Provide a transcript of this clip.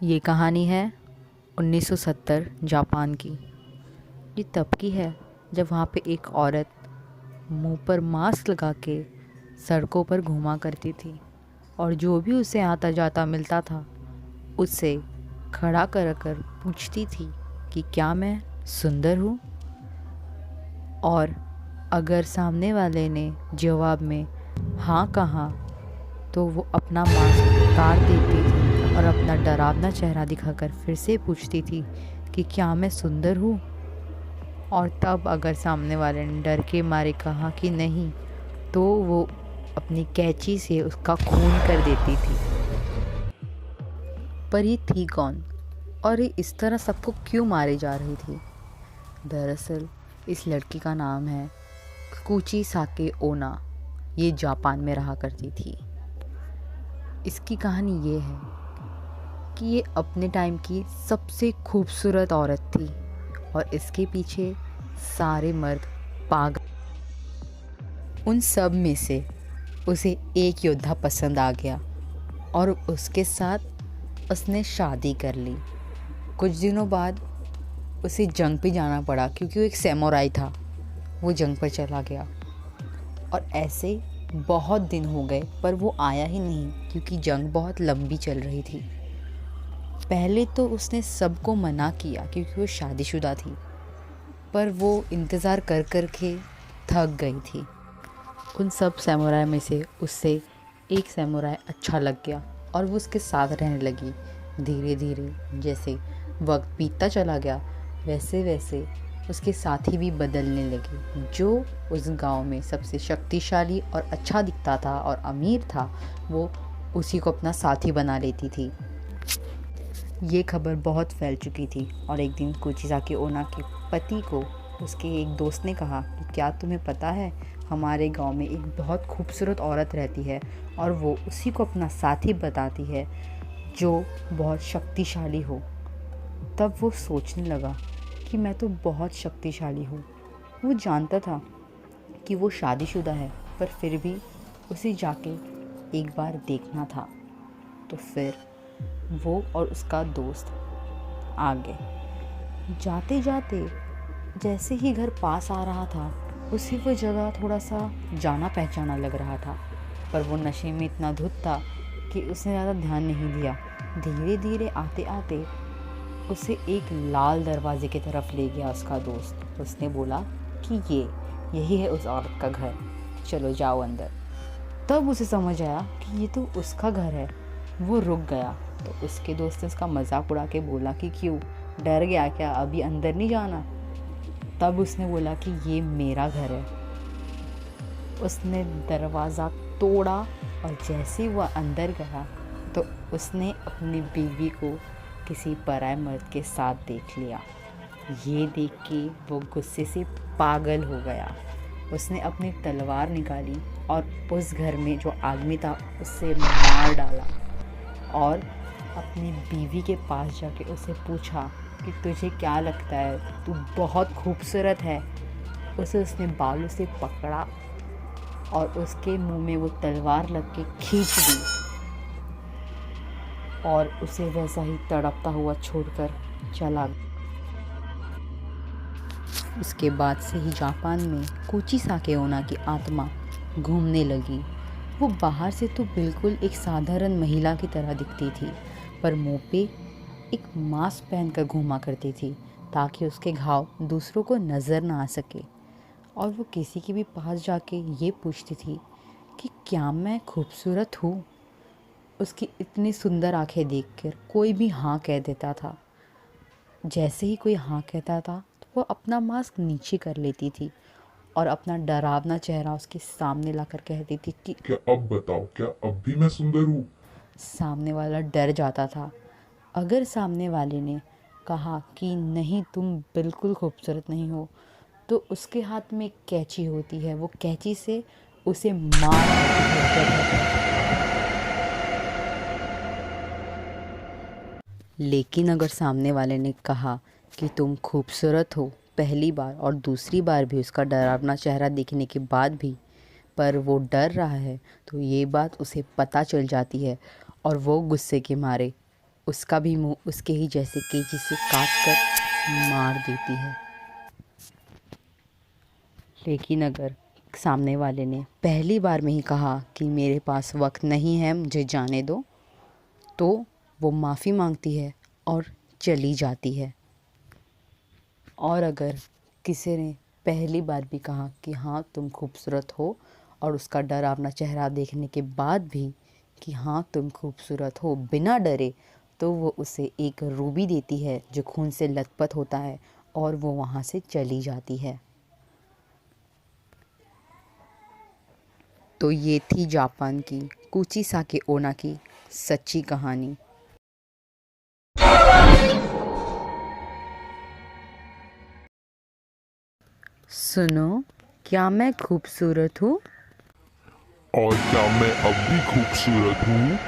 ये कहानी है 1970 जापान की। ये तब की है जब वहाँ पे एक औरत मुंह पर मास्क लगा के सड़कों पर घूमा करती थी और जो भी उसे आता जाता मिलता था उससे खड़ा कर कर पूछती थी कि क्या मैं सुंदर हूँ। और अगर सामने वाले ने जवाब में हाँ कहा तो वो अपना मास्क उतार देती थी और अपना डरावना चेहरा दिखाकर फिर से पूछती थी कि क्या मैं सुंदर हूँ। और तब अगर सामने वाले ने डर के मारे कहा कि नहीं तो वो अपनी कैंची से उसका खून कर देती थी। पर ये थी कौन और ये इस तरह सबको क्यों मारे जा रही थी? दरअसल इस लड़की का नाम है कुची साके ओना। ये जापान में रहा करती थी। इसकी कहानी ये है कि ये अपने टाइम की सबसे खूबसूरत औरत थी और इसके पीछे सारे मर्द पागल। उन सब में से उसे एक योद्धा पसंद आ गया और उसके साथ उसने शादी कर ली। कुछ दिनों बाद उसे जंग पे जाना पड़ा क्योंकि वो एक सैमुराई था। वो जंग पर चला गया और ऐसे बहुत दिन हो गए पर वो आया ही नहीं क्योंकि जंग बहुत लंबी चल रही थी। पहले तो उसने सबको मना किया क्योंकि वो शादीशुदा थी, पर वो इंतज़ार कर कर के थक गई थी। उन सब सैमुराई में से उससे एक सैमुराई अच्छा लग गया और वो उसके साथ रहने लगी। धीरे धीरे जैसे वक्त बीतता चला गया वैसे वैसे उसके साथी भी बदलने लगे। जो उस गांव में सबसे शक्तिशाली और अच्छा दिखता था और अमीर था वो उसी को अपना साथी बना लेती थी। ये खबर बहुत फैल चुकी थी और एक दिन कुचिसाकी ओना के पति को उसके एक दोस्त ने कहा कि क्या तुम्हें पता है हमारे गांव में एक बहुत खूबसूरत औरत रहती है और वो उसी को अपना साथी बताती है जो बहुत शक्तिशाली हो। तब वो सोचने लगा कि मैं तो बहुत शक्तिशाली हूँ। वो जानता था कि वो शादीशुदा है पर फिर भी उसे जाके एक बार देखना था। तो फिर वो और उसका दोस्त आ गए। जाते जाते जैसे ही घर पास आ रहा था उसे वो जगह थोड़ा सा जाना पहचाना लग रहा था, पर वो नशे में इतना धुत था कि उसने ज़्यादा ध्यान नहीं दिया। धीरे धीरे आते आते उसे एक लाल दरवाजे की तरफ ले गया उसका दोस्त। उसने बोला कि यही है उस औरत का घर, चलो जाओ अंदर। तब उसे समझ आया कि ये तो उसका घर है। वो रुक गया तो उसके दोस्त ने उसका मजाक उड़ा के बोला कि क्यों डर गया क्या, अभी अंदर नहीं जाना? तब उसने बोला कि ये मेरा घर है। उसने दरवाज़ा तोड़ा और जैसे ही वह अंदर गया तो उसने अपनी बीवी को किसी पराये मर्द के साथ देख लिया। ये देख के वो गुस्से से पागल हो गया। उसने अपनी तलवार निकाली और उस घर में जो आदमी था उससे मार डाला और अपनी बीवी के पास जाके उसे पूछा कि तुझे क्या लगता है, तू बहुत खूबसूरत है। उसने बालों से पकड़ा और उसके मुंह में वो तलवार लग के खींच दी और उसे वैसा ही तड़पता हुआ छोड़कर चला गया। उसके बाद से ही जापान में कुचिसाके ओना की आत्मा घूमने लगी। वो बाहर से तो बिल्कुल एक साधारण महिला की तरह दिखती थी, पर मुंह पे एक मास्क पहनकर घूमा करती थी ताकि उसके घाव दूसरों को नज़र ना आ सके। और वो किसी के भी पास जाके ये पूछती थी कि क्या मैं खूबसूरत हूँ। उसकी इतनी सुंदर आंखें देखकर कोई भी हाँ कह देता था। जैसे ही कोई हाँ कहता था तो वो अपना मास्क नीचे कर लेती थी और अपना डरावना चेहरा उसके सामने लाकर कहती थी कि क्या अब बताओ, क्या अब भी मैं सुंदर हूँ? सामने वाला डर जाता था। अगर सामने वाले ने कहा कि नहीं तुम बिल्कुल खूबसूरत नहीं हो तो उसके हाथ में एक कैंची होती है, वो कैंची से उसे मार देती है। लेकिन अगर सामने वाले ने कहा कि तुम खूबसूरत हो पहली बार और दूसरी बार भी उसका डरावना चेहरा देखने के बाद भी पर वो डर रहा है तो ये बात उसे पता चल जाती है और वो गुस्से के मारे उसका भी मुंह उसके ही जैसे कैंची से काट कर मार देती है। लेकिन अगर सामने वाले ने पहली बार में ही कहा कि मेरे पास वक्त नहीं है, मुझे जाने दो, तो वो माफ़ी मांगती है और चली जाती है। और अगर किसी ने पहली बार भी कहा कि हाँ तुम खूबसूरत हो, और उसका डरावना चेहरा देखने के बाद भी कि हाँ तुम खूबसूरत हो बिना डरे, तो वो उसे एक रूबी देती है जो खून से लथपथ होता है और वो वहाँ से चली जाती है। तो ये थी जापान की कुचिसाके ओना की सच्ची कहानी। सुनो, क्या मैं खूबसूरत हूँ? और क्या मैं अब भी खूबसूरत हूँ?